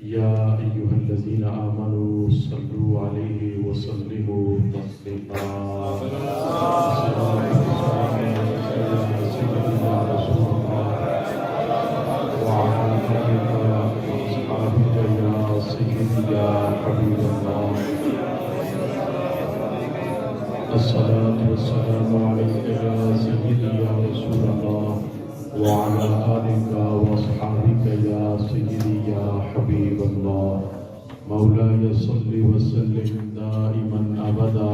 یا ایھا الذین آمنوا صلوا علیہ وسلموا تسلیما الصلاة والسلام عليك يا سيدي يا رسول الله وعلى آلك وأصحابك يا سيدي يا حبيب الله مولاي صل وسلم دائما أبدا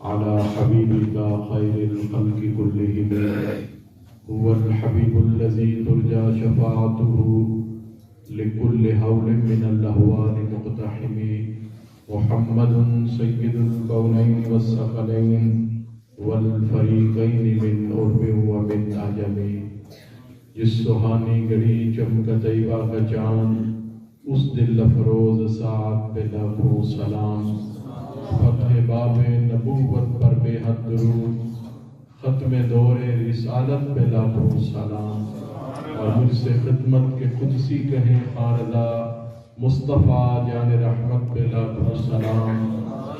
على حبيبك خير الخلق كلهم هو الحبيب الذي ترجى شفاعته لكل هول من الأهوال مقتحم محمد سید الکونین والثقلین والفریقین من عرب ومن عجم جس سہانی گھڑی چمک طیبہ کا چاند اس دل افروز ساعت پہ لاکھوں سلام فتح باب نبوت پر بے حد درود ختم دور رسالت پہ لاکھوں سلام اور مجھ سے خدمت کے قدسی کہیں خاردہ مصطفیٰ جان رحمت پہ لاکھوں سلام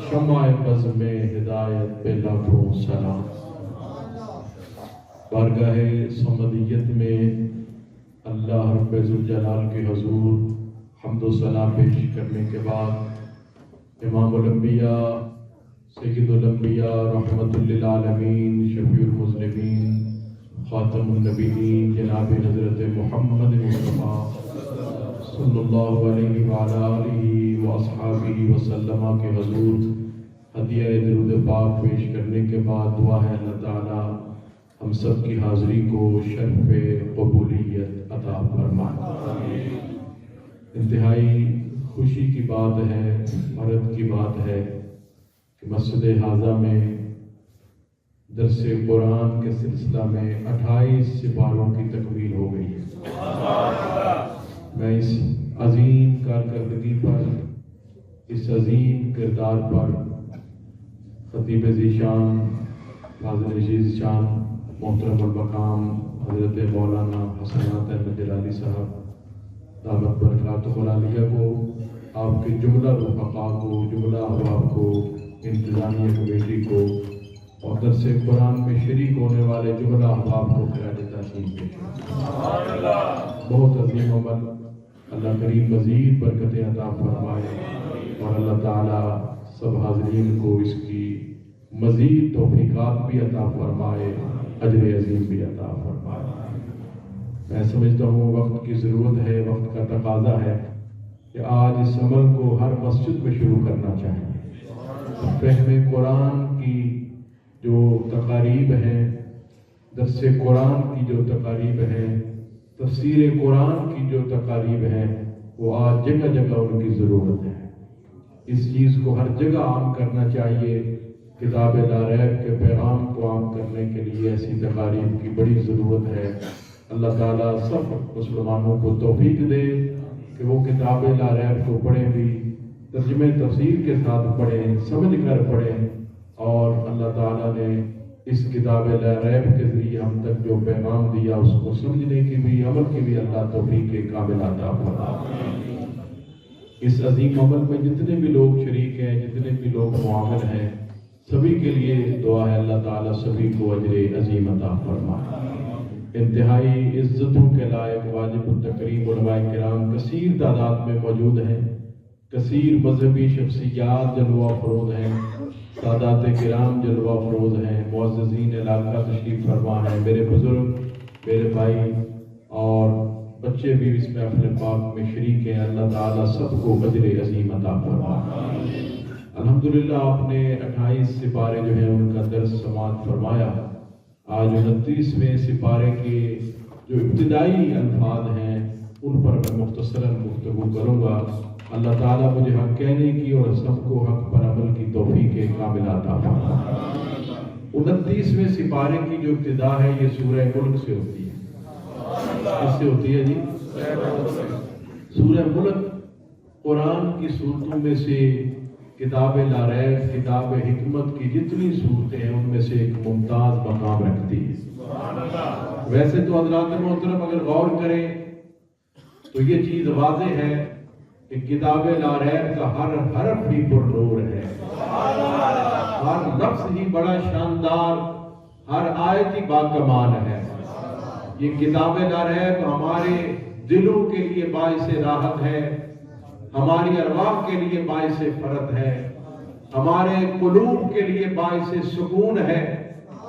شمع بزم ہدایت پہ لاکھوں سلام بارگاہ صمدیت میں اللہ رب ذوالجلال کے حضور حمد و ثنا پیش کرنے کے بعد امام الانبیاء سید الانبیاء رحمت للعالمین شفیع المذنبین خاتم النبیین جناب حضرت محمد مصطفیٰ صلی اللہ علیہ وعلیٰ آلہ واصحابہ وسلم کے حضور ہدیہ درود پاک پیش کرنے کے بعد دعا ہے اللہ تعالی ہم سب کی حاضری کو شرف قبولیت عطا فرمائے۔ انتہائی خوشی کی بات ہے، مرد کی بات ہے کہ مسجد حاضہ میں درس قرآن کے سلسلہ میں 28 سپاروں کی تکمیل ہو گئی ہے۔ میں اس عظیم کارکردگی پر، اس عظیم کردار پر خطیب ذیشان فاضل عزیز شان محترم المقام حضرت مولانا حسنات احمد جلالی صاحب دامت برکاتہ العالیہ کو، آپ کے جملہ رفقاء کو، جملہ احباب کو، انتظامیہ کمیٹی کو اور درس قرآن میں شریک ہونے والے جملہ احباب کو خراج تحسین پیش کرتا ہوں۔ بہت عظیم عمل، اللہ کریم مزید برکتیں عطا فرمائے اور اللہ تعالیٰ سب حاضرین کو اس کی مزید توفیقات بھی عطا فرمائے، اجر عظیم بھی عطا فرمائے۔ میں سمجھتا ہوں وقت کی ضرورت ہے، وقت کا تقاضا ہے کہ آج اس عمل کو ہر مسجد میں شروع کرنا چاہیے۔ فہم قرآن کی جو تقاریب ہیں، درس قرآن کی جو تقاریب ہیں، تفسیر قرآن کی جو تقاریب ہیں، وہ آج جگہ جگہ ان کی ضرورت ہے۔ اس چیز کو ہر جگہ عام کرنا چاہیے۔ کتاب لا ریب کے پیغام کو عام کرنے کے لیے ایسی تقاریب کی بڑی ضرورت ہے۔ اللہ تعالیٰ سب مسلمانوں کو توفیق دے کہ وہ کتاب لا ریب کو پڑھیں بھی، ترجمہ تفسیر کے ساتھ پڑھیں، سمجھ کر پڑھیں، اور اللہ تعالیٰ نے اس کتاب لا ریب کے ذریعے ہم تک جو پیغام دیا اس کو سمجھنے کی بھی، عمل کی بھی اللہ توفیق کامل عطا فرمائے۔ اس عظیم عمل میں جتنے بھی لوگ شریک ہیں، جتنے بھی لوگ معاون ہیں، سبھی کے لیے دعا ہے اللہ تعالیٰ سبھی کو اجر عظیم عطا فرمائے۔ انتہائی عزتوں کے لائق واجب التکریم علماء کرام کثیر تعداد میں موجود ہیں، کثیر مذہبی شخصیات جلوہ افروز ہیں، سادات کرام جلوہ افروز ہیں، معززین علاقہ تشریف فرما ہیں، میرے بزرگ، میرے بھائی اور بچے بھی اس محفل پاک میں شریک ہیں۔ اللہ تعالیٰ سب کو اجر عظیم عطا فرمائے۔ الحمدللہ آپ نے 28 سپارے جو ہیں ان کا درس سماعت فرمایا۔ آج 29ویں سپارے کے جو ابتدائی الفاظ ہیں ان پر میں مختصراً گفتگو کروں گا۔ اللہ تعالیٰ مجھے حق کہنے کی اور سب کو حق پر عمل کی توفیق کامل عطا فرمائے۔ 29ویں سپارے کی جو ابتدا ہے یہ سورہ ملک سے ہوتی ہے۔ کس سے ہوتی ہے جی؟ سورہ ملک قرآن کی صورتوں میں سے کتاب لا ریب، کتاب حکمت کی جتنی صورتیں ہیں ان میں سے ایک ممتاز مقام رکھتی ہے۔ ویسے تو حضرات محترم اگر غور کریں تو یہ چیز واضح ہے کہ کتاب لا ریب کا ہر حرف ہی پر نور ہے، ہر لفظ ہی بڑا شاندار، ہر آیت ہی باکمال ہے۔ یہ کتاب لا ریب ہمارے دلوں کے لیے باعث راحت ہے، ہماری ارواح کے لیے باعث فرحت ہے، ہمارے قلوب کے لیے باعث سکون ہے،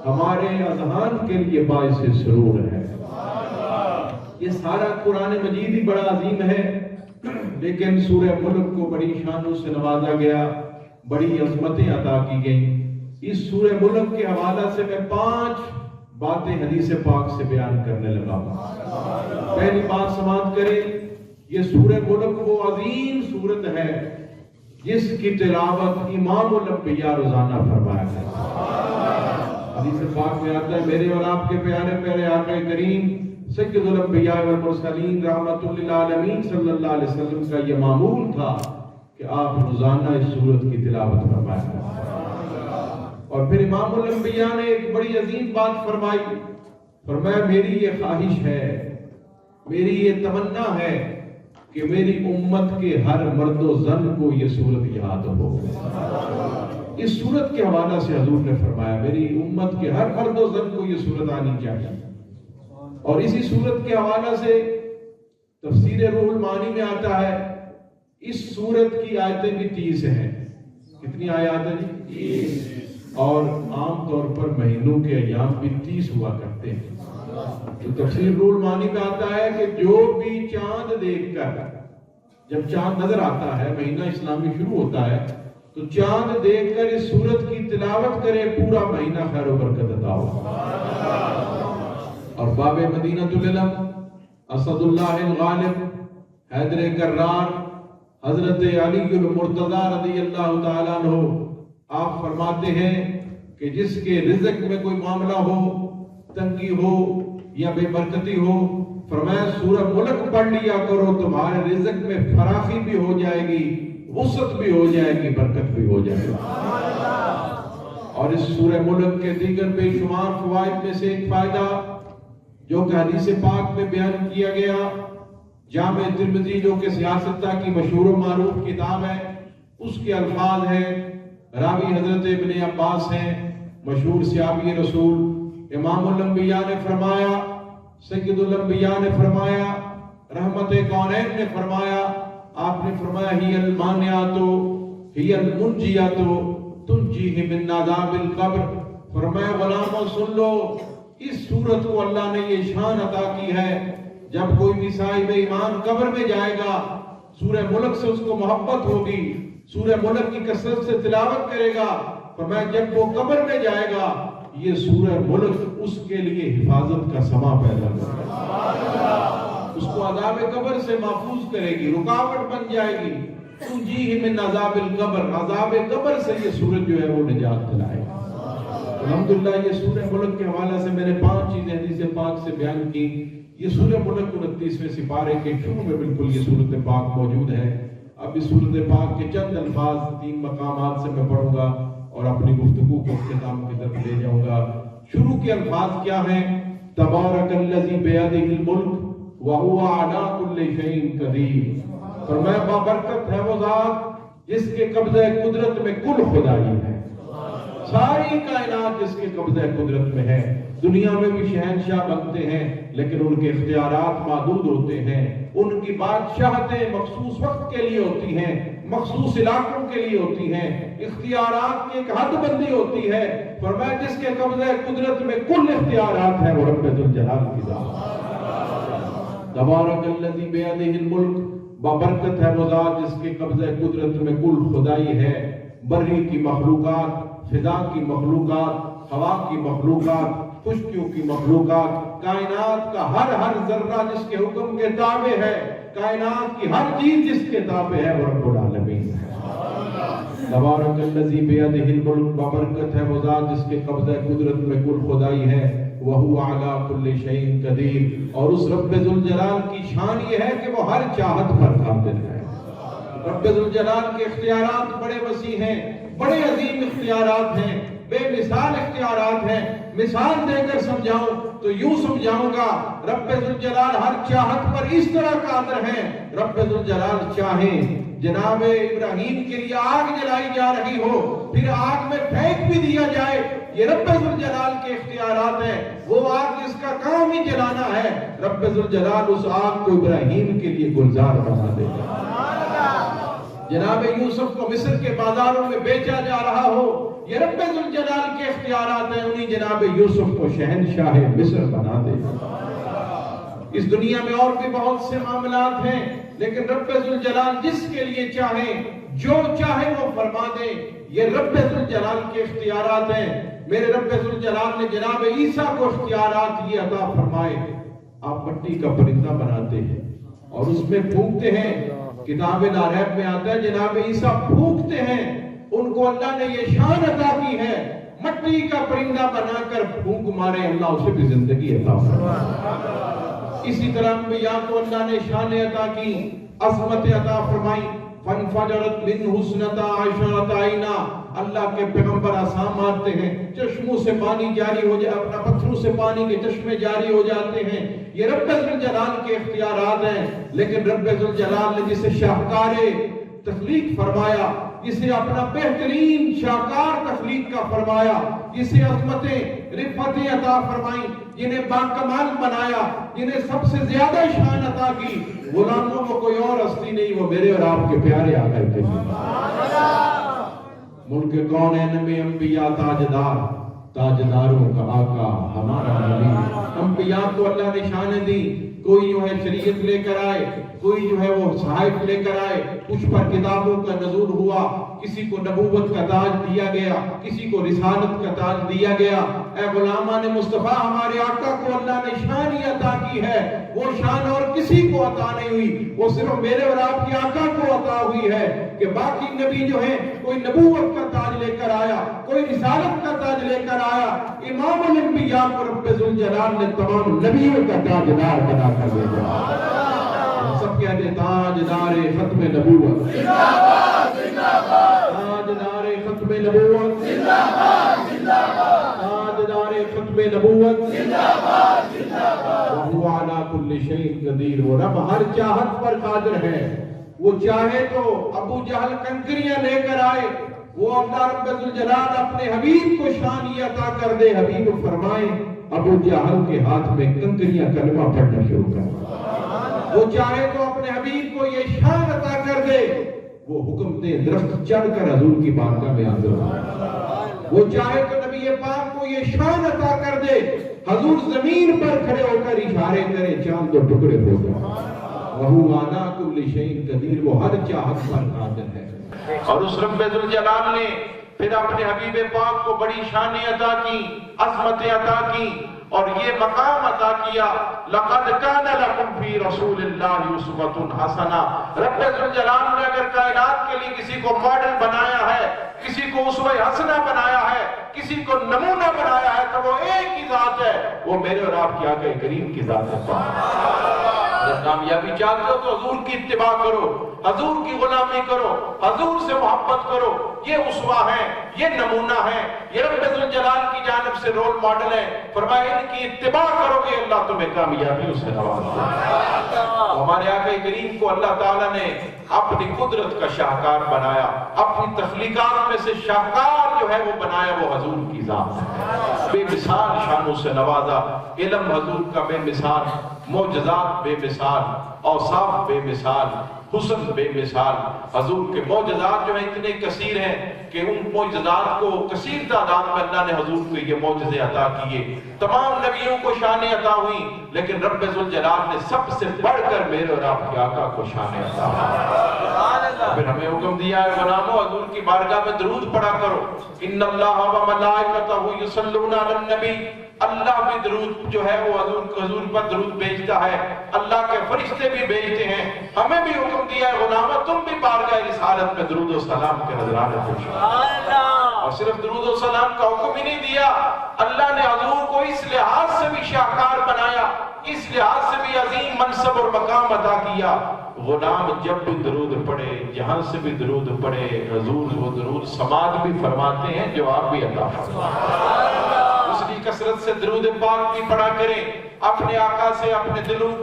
ہمارے اذہان کے لیے باعث سرور ہے۔ یہ سارا قرآن مجید ہی بڑا عظیم ہے، لیکن سورہ ملک کو بڑی شانوں سے نوازا گیا، بڑی عظمتیں عطا کی گئیں۔ اس سورہ ملک کے حوالہ سے میں 5 باتیں حدیث پاک سے بیان کرنے لگا ہوں۔ پہلی بات سماعت کریں، یہ سورہ ملک وہ عظیم سورت ہے جس کی تلاوت امام الانبیاء روزانہ فرمایا کرتے۔ حدیث پاک میں آتا ہے، میرے اور آپ کے پیارے پیارے آقا کریم سید الانبیاء والمرسلین رحمت للعالمین صلی اللہ علیہ وسلم کا یہ معمول تھا کہ آپ روزانہ اس سورت کی تلاوت فرمایا کرتے۔ اور پھر امام الانبیاء نے ایک بڑی عظیم بات فرمائی، فرمایا میری یہ خواہش ہے، میری یہ تمنا ہے کہ میری امت کے ہر مرد و زن کو یہ سورت یاد ہو۔ اس سورت کے حوالہ سے حضور نے فرمایا میری امت کے ہر مرد و زن کو یہ سورت آنی چاہیے۔ اور اسی سورت کے حوالہ سے تفسیر روح المعانی میں آتا ہے، اس سورت کی آیتیں بھی 30 ہیں۔ کتنی آیات ہیں جی؟ 30۔ اور عام طور پر مہینوں کے ایام بھی 30 ہوا کرتے ہیں۔ تو تفسیر روح المعانی میں آتا ہے کہ جو بھی چاند دیکھ کر، جب چاند نظر آتا ہے، مہینہ اسلامی شروع ہوتا ہے، تو چاند دیکھ کر اس سورت کی تلاوت کرے، پورا مہینہ خیر و برکت عطا ہو۔ اور باب مدینہ العلم اسد اللہ الغالب حیدر کرار حضرت علی المرتضی رضی اللہ تعالیٰ عنہ آپ فرماتے ہیں کہ جس کے رزق میں کوئی معاملہ ہو، تنگی ہو یا بے برکتی ہو، فرمایا سورہ ملک پڑھ لیا کرو، تمہارے رزق میں فراخی بھی ہو جائے گی، وسعت بھی ہو جائے گی، برکت بھی ہو جائے گی۔ اور اس سورہ ملک کے دیگر بے شمار فوائد میں سے ایک فائدہ جو کہ حدیث پاک میں بیان کیا گیا، جامع ترمذی جو کہ سیاستہ کی مشہور و معروف کتاب ہے، اس کے الفاظ ہیں، راوی حضرت ابن عباس ہیں، مشہور صحابی رسول، امام الانبیاء نے فرمایا، سید الانبیاء نے فرمایا، رحمت کونین نے فرمایا، آپ نے فرمایا ہی المانعات ہی المنجیات تنجیہ من عذاب القبر۔ فرمایا غلاموں سن لو، اس سورت کو اللہ نے یہ شان عطا کی ہے، جب کوئی بھی صاحب ایمان قبر میں جائے گا، سورہ ملک سے اس کو محبت ہوگی، سورہ ملک کی کثرت سے تلاوت کرے گا، فرمایا جب وہ قبر میں جائے گا یہ سورہ ملک اس کے لیے حفاظت کا سما پیدا کرے گا، اس کو عذاب قبر سے محفوظ کرے گی، رکاوٹ بن جائے گی۔ تنجیہ من عذاب القبر، عذاب قبر سے یہ سورت جو ہے وہ نجات دلائے گا۔ الحمدللہ یہ سورہ ملک کے حوالہ سے میں نے 5 چیزیں حدیث پاک سے بیان کی۔ یہ سورہ ملک 29ویں سپارے کے شروع میں بالکل یہ سورت پاک موجود ہے۔ اب اس سورت پاک کے چند الفاظ 3 مقامات سے میں پڑھوں گا اور اپنی گفتگو کو اختتام کی طرف لے جاؤں گا۔ شروع کے الفاظ کیا ہیں؟ تبارک الذی بیدہ الملک وہو علی کل شیء قدیر۔ فرمایا بابرکت ہے وہ ذات جس کے قبضہ قدرت میں کل خدائی ہے، ساری کائنات جس کے قبضہ قدرت میں ہے۔ دنیا میں بھی شہنشاہ بنتے ہیں لیکن ان کے اختیارات محدود ہوتے ہیں، ان کی بادشاہتیں مخصوص وقت کے لیے ہوتی ہیں، مخصوص علاقوں کے لیے ہوتی ہیں، اختیارات کی ایک حد بندی ہوتی ہے۔ فرمایا جس کے قبضہ قدرت میں کل اختیارات ہیں وہ رب ذوالجلال کی ذات۔ تبارک الذی بیدہ الملک، بابرکت ہے وہ ذات جس کے قبضہ قدرت میں کل خدائی ہے، بری کی مخلوقات، فضا کی مخلوقات، ہوا کی مخلوقات، خشکیوں کی مخلوقات، کائنات کا ہر ذرہ جس کے حکم کے تابع ہے، کائنات کی ہر چیز جس کے تابع ہے وہ رب العالمین ہے۔ تبارک الذی بیدہ الملک، بابرکت ہے وہ ذات جس کے قبضہ قدرت میں کل خدائی ہے، وہو علی کل شیء قدیر، اور اس رب ذوالجلال کی شان یہ ہے کہ وہ ہر چاہت پر قادر ہے۔ رب ذوالجلال کے اختیارات بڑے وسیع ہیں، بڑے عظیم اختیارات ہیں، بے مثال اختیارات ہیں. مثال دے کر سمجھاؤں تو یوں سمجھاؤں گا، رب ذوالجلال ہر چاہت پر اس طرح قادر ہیں. رب ذوالجلال چاہیں جناب ابراہیم کے لیے آگ جلائی جا رہی ہو، پھر آگ میں پھینک بھی دیا جائے، یہ رب ذوالجلال کے اختیارات ہیں. وہ آگ جس کا کام ہی جلانا ہے، رب ذوالجلال اس آگ کو ابراہیم کے لیے گلزار بنا دے گا. جناب یوسف کو مصر کے بازاروں میں بیچا جا رہا ہو، یہ رب ذوالجلال کے اختیارات ہیں، انہی جناب یوسف کو شہنشاہ مصر بنا دے گا. اس دنیا میں اور بھی بہت سے معاملات ہیں، لیکن رب ذوالجلال جس کے لیے چاہے جو چاہے وہ فرما دے. یہ رب ذوالجلال کے اختیارات ہیں. میرے رب ذوالجلال نے جناب عیسیٰ کو اختیارات یہ عطا فرمائے. آپ مٹی کا پرندہ بناتے ہیں اور اس میں پھونکتے ہیں. کتاب العرب میں آتا ہے جناب عیسیٰ پھونکتے ہیں، ان کو اللہ نے یہ شان عطا کی ہے، مٹی کا پرندہ بنا کر پھونک مارے، اللہ اسے بھی زندگی عطا فرمائے. اسی طرح انبیاء کو اللہ نے شان عطا کی، عظمت عطا فرمائی. فانفجرت منہ اثنتا عشرۃ عینا، اللہ کے پیغمبر آسان مارتے ہیں، چشموں سے پانی جاری ہو جائے، اپنا پتھروں سے پانی کے چشمے جاری ہو جاتے ہیں. یہ رب ذوالجلال کے اختیارات ہیں. لیکن رب ذوالجلال نے جسے شاہکار تخلیق فرمایا، جسے اپنا بہترین شاہکار تخلیق کا فرمایا، جسے عظمتیں رفعتیں عطا فرمائیں، جنہیں باکمال بنایا، جنہیں سب سے زیادہ شان عطا کی، غلاموں میں کوئی اور ہستی نہیں، وہ میرے اور آپ کے پیارے آقا کے ملک کونین میں انبیاء تاجدار، تاجداروں کا آقا ہمارا نبی. انبیاء کو اللہ نے شانیں دی. کوئی جو ہے شریعت لے کر آئے، کوئی جو ہے وہ صحائف لے کر آئے، کچھ پر کتابوں کا نزول ہوا، کسی کو نبوت کا تاج دیا گیا، کسی کو رسالت کا تاج دیا گیا. اے غلامان مصطفیٰ، ہمارے آقا کو اللہ نے شان ہی عطا کی ہے. وہ شان اور کسی کو عطا نہیں ہوئی، وہ صرف میرے اور آپ کے آقا کو عطا ہوئی ہے. کہ باقی نبی جو ہیں، کوئی نبوت کا تاج لے کر آیا، کوئی رسالت کا تاج لے کر آیا. امام الانبیاء کو رب ذوالجلال نے تمام نبیوں کا تاجدار بنا کر بھیجا. سب کہتے ہیں تاجدار ختم نبوت زندہ باد، زندہ باد. تاجدار ختم نبوت زندہ باد، زندہ باد. تاجدار ختم نبوت زندہ باد، زندہ باد. وہو علی کل شیء قدیر. وہ رب ہر چاہت پر قادر ہے. وہ چاہے تو ابو جہل کنکریاں لے کر آئے، وہ اللہ رب ذوالجلال اپنے حبیب کو شان یہ عطا کر دے. حبیب فرمائیں ابو جہل کے ہاتھ میں کنکریاں کلمہ پڑھنا شروع کر. وہ چاہے تو اپنے حبیب کو یہ شان عطا کر دے، وہ حکم دے درخت چڑھ کر حضور کی بارگاہ میں حاضر ہو. وہ چاہے تو نبی پاک کو یہ شان عطا کر دے، حضور زمین پر کھڑے ہو کر اشارے کرے، چاند دو ٹکڑے ہو جائے. وہو علی کل شیء قدیر. وہ ہر چاہت پر قادر ہے. اور اس رب ذوالجلال نے پھر اپنے حبیب پاک کو بڑی شان عطا کی، عظمت عطا کی، اور یہ مقام عطا کیا. لقد کان لکم فی رسول اللہ اسوۃ حسنہ. رب ذوالجلال نے اگر کائنات کے لیے کسی کو ماڈل بنایا ہے، کسی کو اسوہ حسنہ بنایا ہے، کسی کو نمونہ بنایا ہے، تو وہ ایک ہی ذات ہے، وہ میرے اور آپ کی آقا کریم کی ذات ہے. جب کامیابی چاہتے ہو تو حضور کی اتباع کرو، حضور کی غلامی کرو، حضور سے محبت کرو. یہ اسوہ ہے، یہ نمونہ ہے، یہ رب ذوالجلال کی جانب سے رول ماڈل ہے. فرمایا ان کی اتباع کرو گے اللہ تمہیں کامیابی سے نواز دے. ہمارے آقا کریم کو اللہ تعالیٰ نے اپنی قدرت کا شاہکار بنایا، اپنی تخلیقات میں سے شاہکار جو ہے وہ بنایا، وہ حضور کی ذات ہے. بے مثال شانوں سے نوازا. علم حضور کا بے مثال، معجزات بے مثال، اوصاف بے مثال، حسن بے مثال. حضور کے معجزات جو ہیں اتنے کثیر ہیں کہ ان معجزات کو کثیر تعداد میں اللہ نے حضور کو یہ معجزے عطا کیے. تمام نبیوں کو شانیں عطا ہوئی، لیکن رب ذوالجلال نے سب سے بڑھ کر میرے اور آپ کے آقا کو شانیں عطا کی. پھر ہمیں حکم دیا ہے غلامو حضور کی بارگاہ میں درود پڑھا کرو. ان اللہ و ملائکتہ یصلون علی النبی. اللہ بھی درود جو ہے وہ حضور پر درود بھیجتا ہے، اللہ کے فرشتے بھی بھیجتے ہیں. ہمیں بھی حکم دیا ہے غلامو تم بھی بارگاہ رسالت میں درود و سلام کے نذرانے پوچھو. اور صرف درود و سلام کا حکم ہی نہیں دیا، اللہ نے حضور کو اس لحاظ سے بھی شاہکار بنایا، اس لحاظ سے بھی عظیم منصب اور مقام عطا کیا. غلام جب بھی درود پڑھے، جہاں سے بھی درود پڑھے، حضور وہ درود سماعت بھی فرماتے ہیں، جواب بھی عطا فرماتے ہیں۔ اس لیے کثرت سے درود پاک بھی پڑھا کریں، اپنے آقا سے اپنے دلوں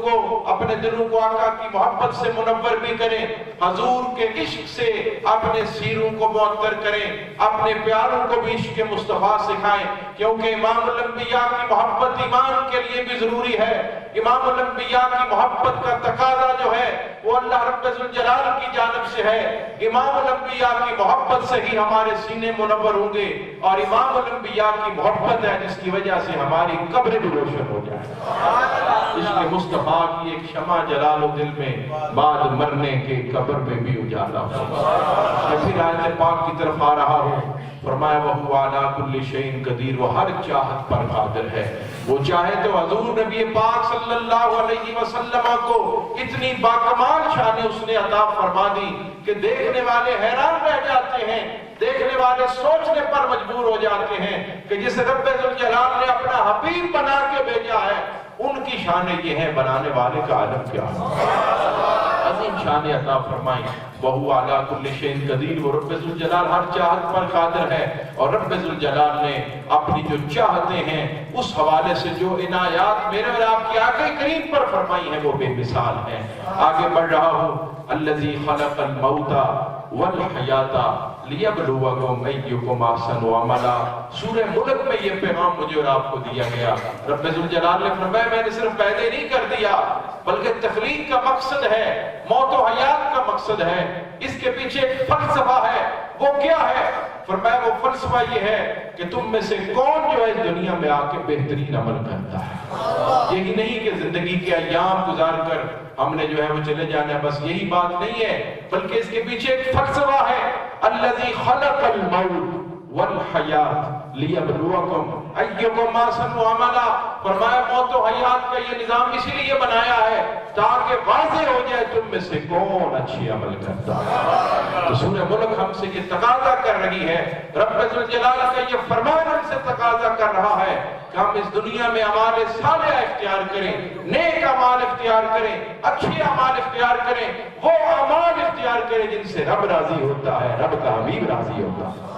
کو آقا کی محبت سے منور بھی کریں، حضور کے عشق سے اپنے سیروں کو معطر کریں، اپنے پیاروں کو بھی عشق مصطفیٰ سکھائیں، کیونکہ امام الانبیاء کی محبت ایمان کے لیے بھی ضروری ہے۔ امام الانبیاء کی محبت کا تقاضا جو ہے وہ اللہ رب ذوالجلال کی جانب سے ہے۔ امام الانبیاء کی محبت سے ہی ہمارے سینے منور ہوں گے، اور امام الانبیاء کی محبت ہے جس کی وجہ سے ہماری قبر بھی روشن ہو جائے۔ عشق مصطفیٰ کی ایک شمع جلا لو دل میں، بعد مرنے کے قبر میں بھی اجالا ہو۔ میں پھر آیت پاک کی طرف آ رہا ہوں، فرمایا وَهُوَ عَلَىٰ كُلِّ شَيْءٍ قَدِيرٌ، وہ ہر چاہت پر قادر ہے۔ وہ چاہے تو حضور نبی پاک صلی اللہ علیہ وسلم کو اتنی باکمال شان اس نے عطا فرما دی کہ دیکھنے والے حیران رہ جاتے ہیں، دیکھنے والے سوچنے پر مجبور ہو جاتے ہیں کہ جس رب ذوالجلال نے اپنا حبیب بنا کے بھیجا ہے، ان کی شان یہ ہے، بنانے والے کا عالم کیا ہے۔ عظیم شان عطا فرمائی، وَهُوَ عَلَىٰ كُلِّ شَيْءٍ قَدِيرٌ، وہ رب ذوالجلال ہر چاہت پر قادر ہے۔ اور رب ذوالجلال نے اپنی جو چاہتے ہیں اس حوالے سے جو عنایات میرے اور آپ کی آقا کریم پر فرمائی ہیں وہ بے مثال ہیں۔ آگے بڑھ رہا ہوں، الذی خلق الموت والحیاۃ لیبلوکم ایکم احسن عملا۔ سورہ ملک میں یہ پیغام مجھے اور آپ کو دیا گیا۔ رب ذوالجلال نے فرمایا میں نے صرف پیدا نہیں کر دیا بلکہ تخلیق کا مقصد ہے، موت و حیات کا مقصد ہے، اس کے پیچھے ایک فلسفہ ہے۔ وہ کیا ہے؟ فرمایا وہ فلسفہ یہ ہے کہ تم میں سے کون جو ہے اس دنیا میں آ کے بہترین عمل کرتا ہے۔ یہی نہیں کہ زندگی کے ایام گزار کر ہم نے جو ہے وہ چلے جانا ہے، بس یہی بات نہیں ہے، بلکہ اس کے پیچھے ایک فلسفہ ہے، الذی خلق الموت والحیات لیبلوکم ایکم احسن عملا۔ فرمایا موت و حیات کا یہ نظام اسی لیے بنایا ہے تاکہ واضح ہو جائے تم میں سے کون اچھی عمل کرتا ہے۔ تو سورہ ملک ہم سے یہ تقاضا کر رہی ہے، رب ذوالجلال کا یہ فرمان ہم سے تقاضا کر رہا ہے کہ ہم اس دنیا میں اعمال صالحہ اختیار کریں، نیک اعمال اختیار کریں، اچھے اعمال اختیار کریں، وہ اعمال اختیار کریں جن سے رب راضی ہوتا ہے، رب کا حبیب راضی ہوتا ہے۔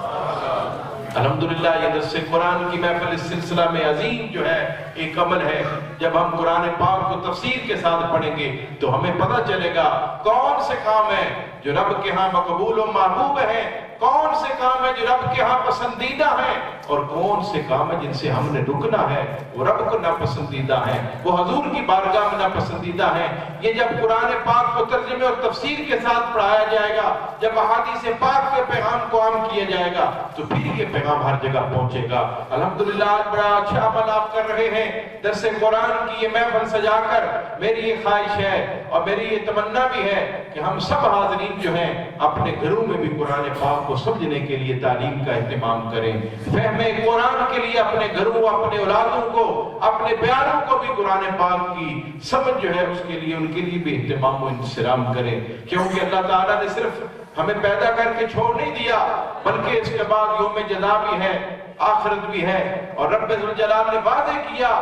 الحمدللہ یہ درس قرآن کی محفل اس سلسلہ میں عظیم جو ہے ایک عمل ہے۔ جب ہم قرآن پاک کو تفسیر کے ساتھ پڑھیں گے تو ہمیں پتہ چلے گا کون سے کام ہیں جو رب کے ہاں مقبول و محبوب ہیں، کون سے کام ہیں جو رب کے ہاں پسندیدہ ہیں، اور کون سے کام ہیں جن سے ہم نے رکنا ہے، وہ رب کو ناپسندیدہ ہیں، وہ حضور کی بارگاہ میں ناپسندیدہ ہیں۔ یہ جب قرآن پاک کو ترجمے اور تفسیر کے ساتھ پڑھایا جائے گا، جب احادیث پاک کے پیغام کو عام کیا جائے گا تو پھر یہ پیغام ہر جگہ پہنچے گا۔ الحمدللہ آج بڑا اچھا عمل آپ کر رہے ہیں، درس قرآن کی یہ محفل سجا کر میری یہ خواہش ہے اور میری یہ تمنا بھی ہے کہ ہم سب حاضرین جو ہیں اپنے گھروں میں بھی قرآن پاک کو سمجھنے کے لیے تعلیم کا اہتمام کریں، فہم قرآن کے لیے اپنے گھروں، اپنے اولادوں کو، اپنے پیاروں کو بھی قرآن پاک کی سمجھ جو ہے اس کے لیے ان کے لیے بھی اہتمام و انصرام کریں، کیونکہ اللہ تعالیٰ نے صرف ہمیں پیدا کر کے چھوڑ نہیں دیا بلکہ اس کے بعد یوم جزا بھی ہے، آخرت بھی ہے، اور رب ذوالجلال نے وعدے کیا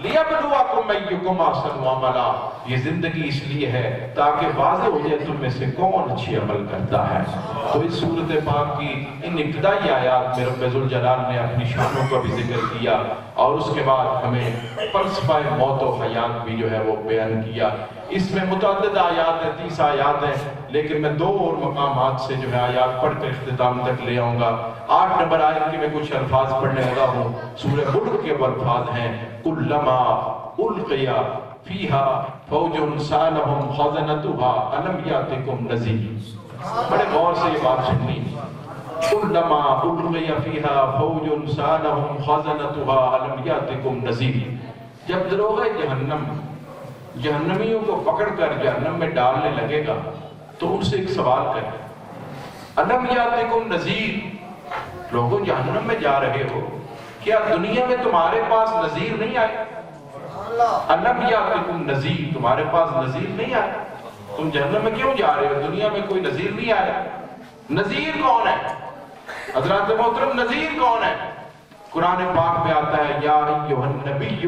لیبلوکم ایکم احسن عملا۔ یہ زندگی اس لیے ہے تاکہ واضح ہو جائے تم میں سے کون اچھی عمل کرتا ہے۔ تو اس سورت پاک کی ان ابتدائی آیات میں رب ذوالجلال نے اپنی شانوں کا بھی ذکر کیا اور اس کے بعد ہمیں فلسفہ موت و حیات بھی جو ہے وہ بیان کیا۔ اس میں متعدد آیات ہیں، 30 آیات ہیں، لیکن میں 2 اور مقامات سے جو ہے آیات پڑھ کر اختتام تک لے آؤں گا۔ 8 نمبر آیت کے میں کچھ الفاظ پڑھنے لگا ہوں، سورہ ملک کے وہ الفاظ ہیں، کلما القی فیہا فوج سالہم خزنتہا الم یاتکم نذیر۔ بڑے غور سے یہ بات سننی، کلما القی فیہا فوج سالہم خزنتہا الم یاتکم نذیر۔ جب دروغ جہنم جہنمیوں کو پکڑ کر جہنم میں ڈالنے لگے گا تو ان سے ایک سوال کرے، الم یاتکم نذیر، لوگوں جہنم میں جا رہے ہو، کیا دنیا میں تمہارے پاس نذیر نہیں آئے؟ الم یاتکم نذیر، تمہارے پاس نذیر نہیں آئے؟ تم جہنم میں کیوں جا رہے ہو؟ دنیا میں کوئی نذیر نہیں آیا؟ نذیر کون ہے حضرات محترم؟ نذیر کون ہے؟ قرآن پاک میں آتا ہے یا ایھا النبی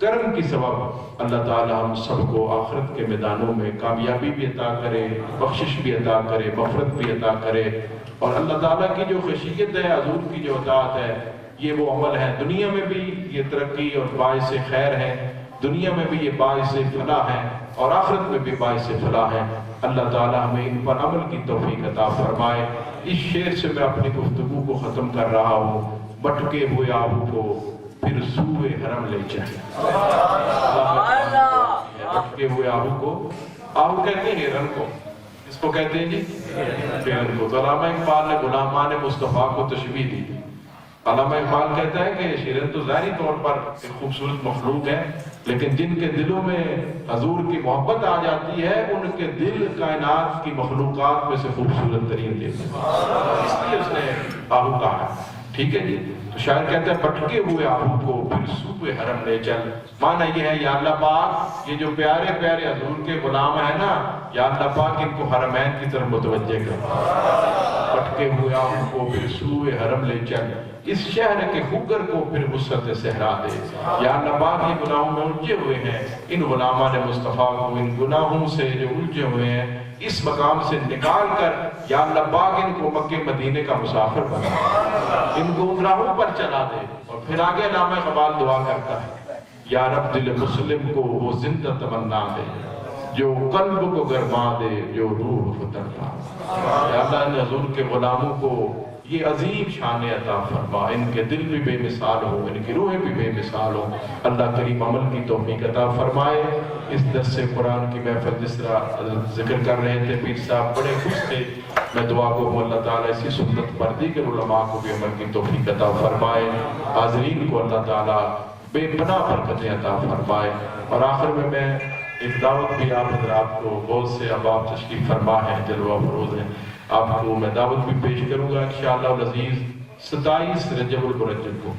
کرم کی سبب اللہ تعالی ہم سب کو آخرت کے میدانوں میں کامیابی بھی عطا کرے، بخشش بھی عطا کرے، مغفرت بھی عطا کرے، اور اللہ تعالیٰ کی جو خشیت ہے، حضور کی جو اطاعت ہے، یہ وہ عمل ہے دنیا میں بھی یہ ترقی اور باعث خیر ہے، دنیا میں بھی یہ باعث فلاح ہے اور آخرت میں بھی باعث فلاح ہے۔ اللہ تعالیٰ ہمیں ان پر عمل کی توفیق عطا فرمائے۔ اس شعر سے میں اپنی گفتگو کو ختم کر رہا ہوں۔ بٹکے ہوئے آہو کو پھر سوئے حرم لے جائے۔ بٹکے ہوئے آہو کو، آہو کہتے ہیں ہرن کو، اس کو کہتے ہیں جی ہرن کو۔ تو علامہ اقبال نے غلامان مصطفیٰ کو تشبیہ دی۔ علامہ اقبال کہتا ہے کہ ہرن تو ظاہری طور پر ایک خوبصورت مخلوق ہے، لیکن جن کے دلوں میں حضور کی محبت آ جاتی ہے، ان کے دل کائنات کی مخلوقات میں سے خوبصورت ترین دل ہے، اس لیے اس نے آہو کہا ہے۔ ٹھیک ہے جی، تو شاعر کہتا ہے بٹکے ہوئے آہو کو پھر سوئے حرم لے چل۔ معنی یہ ہے یا اللہ پاک یہ جو پیارے پیارے حضور کے غلام ہیں نا، یا اللہ پاک ان کو حرمین کی طرف متوجہ کر۔ بٹکے ہوئے آہو کو پھر سوئے حرم لے چل، اس شہر کے خوگر کو پھر وسعت صحرا دے۔ یا اللہ پاک یہ گناہوں میں الجھے ہوئے ہیں، ان غلامان مصطفیٰ کو ان گناہوں سے جو الجھے ہوئے ہیں اس مقام سے نکال کر یا اللہ پاک ان کو مکہ مدینے کا مسافر بنا، ان کو ان راہوں پر چلا دے۔ اور پھر آگے علامہ اقبال دعا کرتا ہے یا رب دل مسلم کو وہ زندہ تمنا دے، جو قلب کو گرما دے، جو روح کو تڑپا دے۔ یا اللہ ان حضور کے غلاموں کو یہ عظیم شان عطا فرما، ان کے دل بھی بے مثال ہو، ان کی روحیں بھی بے مثال ہو۔ اللہ کریم عمل کی توفیق عطا فرمائے۔ اس درس قرآن کی محفل جس طرح ذکر کر رہے تھے پیر صاحب، بڑے خوش تھے۔ میں دعا کو اللہ تعالیٰ اسی سنت پر دیگر علماء کو بھی عمل کی توفیق عطا فرمائے، حاضرین کو اللہ تعالیٰ بے پناہ برکتیں عطا فرمائے۔ اور آخر میں ایک دعوت بھی آپ حضرات کو، بہت سے احباب تشریف فرما ہیں، جلوہ افروز ہیں، آپ کو میں دعوت بھی پیش کروں گا انشاءاللہ العزیز 27 رجب المرجب کو۔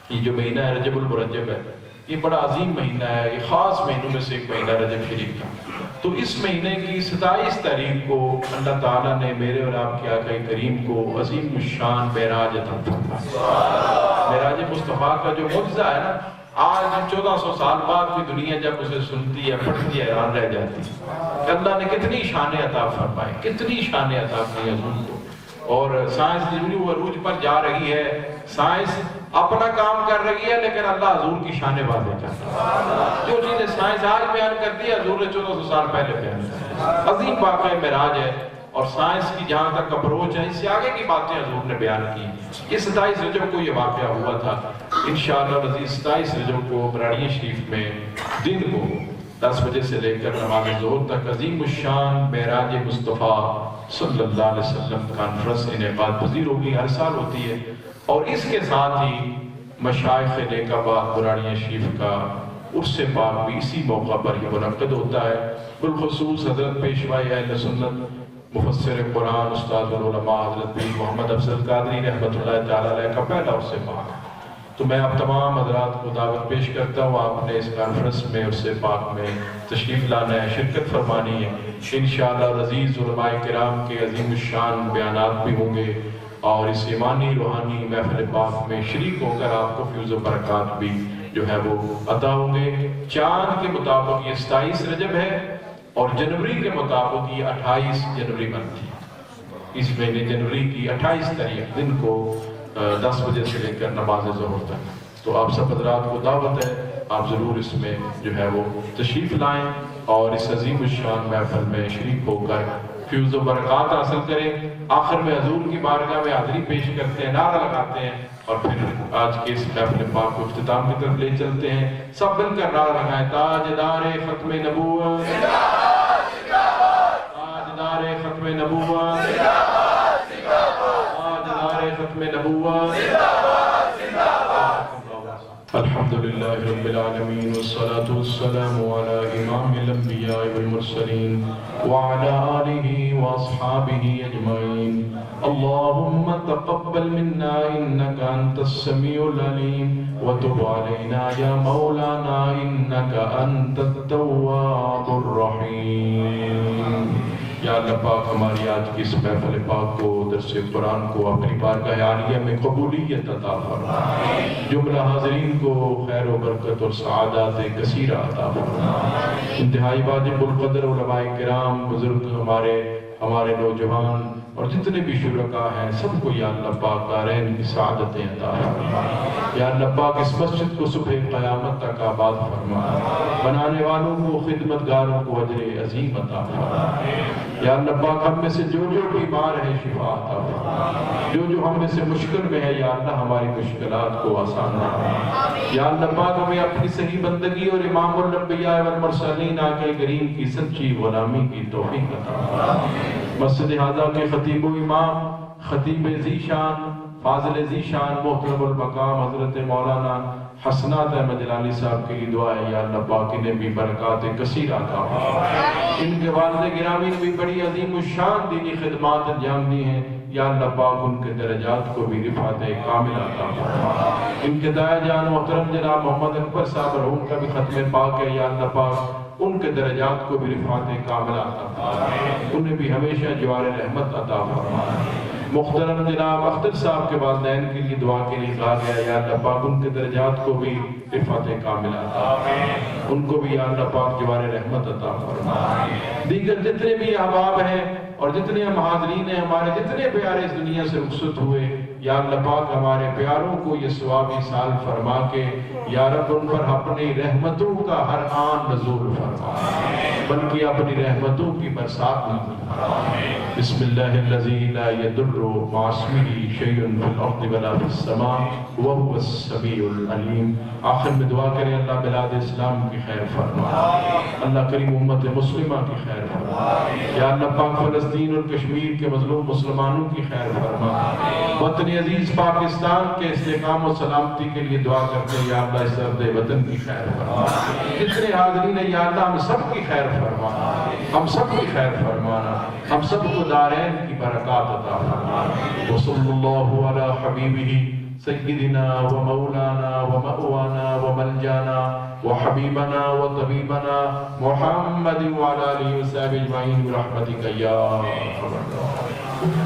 یہ جو مہینہ ہے رجب المرجب ہے، یہ بڑا عظیم مہینہ ہے، یہ خاص مہینوں میں سے ایک مہینہ رجب شریف کا۔ تو اس مہینے کی 27 تاریخ کو اللہ تعالیٰ نے میرے اور آپ کے آقا کریم کو عظیم الشان معراج عطا فرمایا۔ معراج مصطفیٰ کا جو معجزہ ہے نا، آج 1400 سال بعد بھی دنیا جب اسے سنتی ہے، پڑھتی ہے، حیران رہ جاتی ہے کہ اللہ نے کتنی شان عطا فرمائی، کتنی شان عطا کی حضور کو۔ اور سائنس جو عروج پر جا رہی ہے، سائنس اپنا کام کر رہی ہے، لیکن اللہ حضور کی شان واضح کرتا ہے۔ جو چیزیں سائنس آج بیان کرتی ہے، حضور نے 1400 سال پہلے بیان کی۔ عظیم واقعہ معراج ہے، اور سائنس کی جہاں تک اپروچ ہے، اس سے آگے کی باتیں حضور نے بیان کی۔ یہ 27 رجب کو یہ واقعہ ہوا تھا۔ انشاءاللہ العزیز 27 رجب کو براڑی شریف میں دن کو 10 بجے سے لے کر نماز ظہر تک عظیم الشان معراج مصطفیٰ صلی اللہ علیہ وسلم کانفرنس انعقاد پذیر ہوگی، ہر سال ہوتی ہے۔ اور اس کے ساتھ ہی مشائخ نیکاباد براڑی شریف کا عرس پاک بھی اسی موقع پر یہ منعقد ہوتا ہے۔ بالخصوص حضرت پیشوائی اہل سنت مفسر قرآن استاد العلماء حضرت پیر محمد افضل قادری رحمۃ اللہ تعالیٰ علیہ کا پہلا عرس پاک۔ تو میں آپ تمام حضرات کو دعوت پیش کرتا ہوں، آپ نے اس کانفرنس میں عرس پاک میں تشریف لانا ہے، شرکت فرمانی ہے۔ انشاءاللہ العزیز علماء کرام کے عظیم الشان بیانات بھی ہوں گے، اور اس ایمانی روحانی محفل پاک میں شریک ہو کر آپ کو فیض و برکات بھی جو ہے وہ عطا ہوں گے۔ چاند کے مطابق یہ 27 رجب ہے، اور جنوری کے مطابق یہ 28 جنوری بنتی ہے۔ اس مہینے جنوری کی 28 تاریخ دن کو 10 بجے سے لے کر نماز ظہر تک۔ تو آپ سب حضرات کو دعوت ہے، آپ ضرور اس میں جو ہے وہ تشریف لائیں اور اس عظیم الشان محفل میں شریک ہو کر فیض و برکات حاصل کریں۔ آخر میں حضور کی بارگاہ میں حاضری پیش کرتے ہیں، نعرہ لگاتے ہیں، اور پھر آج کے اس محفل پاک کو اختتام کی طرف لے چلتے ہیں۔ سب مل کر نعرہ لگائیں، تاجدار ختم نبوت، تاجدار ختم نبوت، تاجدار ختم نبوت۔ الحمدللہ رب العالمین والصلاة والسلام علی امام الانبیاء والمرسلین وعلی آلہ واصحابہ اجمعین۔ اللہم تقبل منا انک انت السمیع العلیم وتب علینا یا مولانا انک انت التواب الرحیم۔ یا اللہ پاک ہماری آج کی اس محفل پاک کو درس قرآن کو اپنی بارگاہ عالیہ میں قبولیت عطا فرما، جملہ حاضرین کو خیر و برکت اور سعادت کثیرہ عطا فرما۔ انتہائی واجب القدر علماء کرام، بزرگ ہمارے نوجوان اور جتنے بھی شرکاء ہیں سب کو یا اللہ پاک دارین کی سعادتیں عطا فرما۔ یا اللہ پاک اس مسجد کو صبح قیامت تک آباد فرما، بنانے والوں کو خدمتگاروں کو اجر عظیم عطا فرما۔ یا اللہ پاک ہم میں سے جو بیمار ہے شفا عطا فرما، جو ہم میں سے مشکل میں ہے یا اللہ ہماری مشکلات کو آسان فرما۔ یا اللہ پاک ہمیں اپنی صحیح بندگی اور امام الانبیاء والمرسلین آقا کریم کی سچی غلامی کی توفیق عطا فرما۔ مسجد ہذا کے خطیب و امام، خطیب ذیشان، فاضل ذیشان، محترم المقام حضرت مولانا حسنات احمد جلالی صاحب کے لیے دعا ہے یا اللہ پاک انہیں بھی برکات کثیر عطا فرما۔ ان کے والد گرامی نے بھی بڑی عظیم الشان دینی خدمات انجام دی ہیں، یا اللہ پاک ان کے درجات کو بھی رفعت کاملہ عطا فرما۔ ان کے دایا جان محترم جناب محمد اکبر صاحب مرحوم کا بھی ختم پاک ہے، یا اللہ پاک ان کے درجات کو بھی رفعت کاملہ عطا فرما، انہیں بھی ہمیشہ جوار رحمت عطا فرما۔ محترم جناب اختر صاحب کے والدین کے لیے دعا کے لیے کہا گیا، یا اللہ پاک ان کے درجات کو بھی رفعت کاملہ عطا فرما، ان کو بھی یا اللہ پاک جوار رحمت عطا فرما۔ دیگر جتنے بھی احباب ہیں اور جتنے ہم حاضرین ہیں، ہمارے جتنے پیارے اس دنیا سے رخصت ہوئے، یا اللہ پاک ہمارے پیاروں کو یہ ثوابی سال فرما کے یا رب ان پر اپنی رحمتوں کا ہر آن نزول فرما، بلکہ اپنی رحمتوں کی برسات نازل فرما۔ بسم اللہ الذی لا یضر مع اسمہ شیء فی الارض ولا فی السماء وهو السمیع العلیم۔ آخر میں دعا کریں اللہ بلاد اسلام کی خیر فرما، اللہ کریم امت مسلمہ کی خیر فرما، یا اللہ پاک فلسطین اور کشمیر کے مظلوم مسلمانوں کی خیر فرما، وطن عزیز پاکستان کے استحکام و سلامتی کے لیے دعا کرتے ہیں، یا اللہ اس ارض وطن کی خیر فرما، جتنے حاضرین ہیں یا اللہ ہم سب کی خیر فرما، ہم سب کی خیر فرمانا، ہم سب کو دارین کی برکات عطا فرما۔ وصلی اللہ علی حبیبہ سیدنا و مولانا و مأوانا و ملجانا و حبیبنا و طبیبنا محمد وعلی آلہ وصحبہ اجمعین برحمتک یا ارحم الراحمین۔